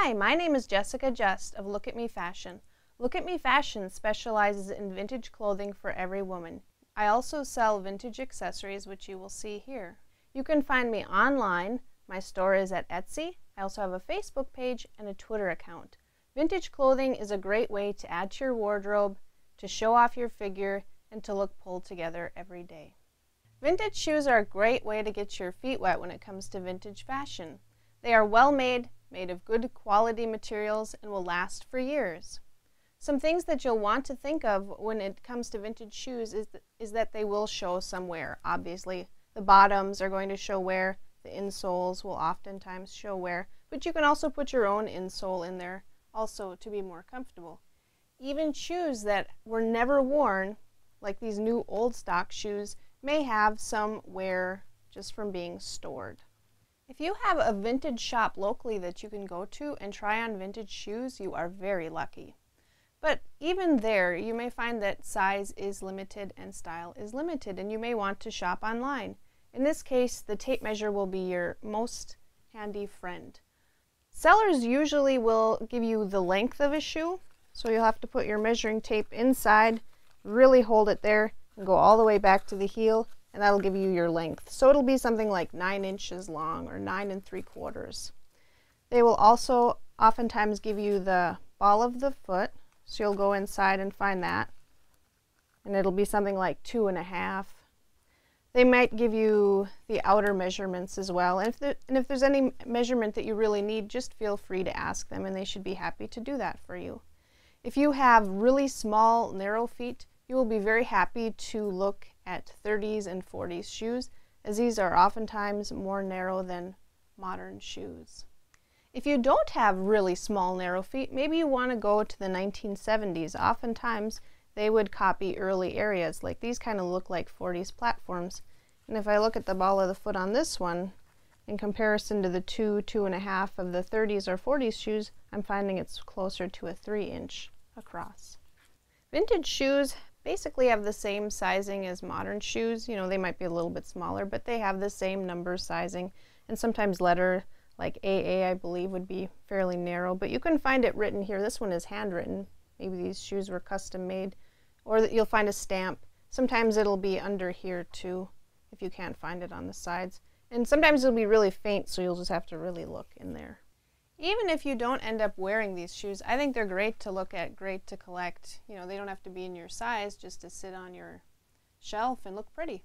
Hi, my name is Jessica Just of Look at Me Fashion. Look at Me Fashion specializes in vintage clothing for every woman. I also sell vintage accessories, which you will see here. You can find me online. My store is at Etsy. I also have a Facebook page and a Twitter account. Vintage clothing is a great way to add to your wardrobe, to show off your figure, and to look pulled together every day. Vintage shoes are a great way to get your feet wet when it comes to vintage fashion. They are well made of good quality materials, and will last for years. Some things that you'll want to think of when it comes to vintage shoes is that they will show some wear. Obviously, the bottoms are going to show wear, the insoles will oftentimes show wear, but you can also put your own insole in there also to be more comfortable. Even shoes that were never worn, like these new old stock shoes, may have some wear just from being stored. If you have a vintage shop locally that you can go to and try on vintage shoes, you are very lucky. But even there, you may find that size is limited and style is limited, and you may want to shop online. In this case, the tape measure will be your most handy friend. Sellers usually will give you the length of a shoe, so you'll have to put your measuring tape inside, really hold it there, and go all the way back to the heel, and that'll give you your length. So it'll be something like 9 inches long or 9 3/4. They will also oftentimes give you the ball of the foot, so you'll go inside and find that, and it'll be something like 2 1/2. They might give you the outer measurements as well, and if there's any measurement that you really need, just feel free to ask them, and they should be happy to do that for you. If you have really small, narrow feet, you will be very happy to look at 30s and 40s shoes, as these are oftentimes more narrow than modern shoes. If you don't have really small, narrow feet, maybe you want to go to the 1970s. Oftentimes, they would copy early areas. Like these kind of look like 40s platforms. And if I look at the ball of the foot on this one, in comparison to the 2 1/2 of the 30s or 40s shoes, I'm finding it's closer to a 3-inch across. Vintage shoes basically have the same sizing as modern shoes. You know, they might be a little bit smaller, but they have the same number sizing, and sometimes letter like AA, I believe, would be fairly narrow, but you can find it written here. This one is handwritten. Maybe these shoes were custom made, or that you'll find a stamp. Sometimes it'll be under here too, if you can't find it on the sides. And sometimes it'll be really faint, so you'll just have to really look in there. Even if you don't end up wearing these shoes, I think they're great to look at, great to collect. You know, they don't have to be in your size, just to sit on your shelf and look pretty.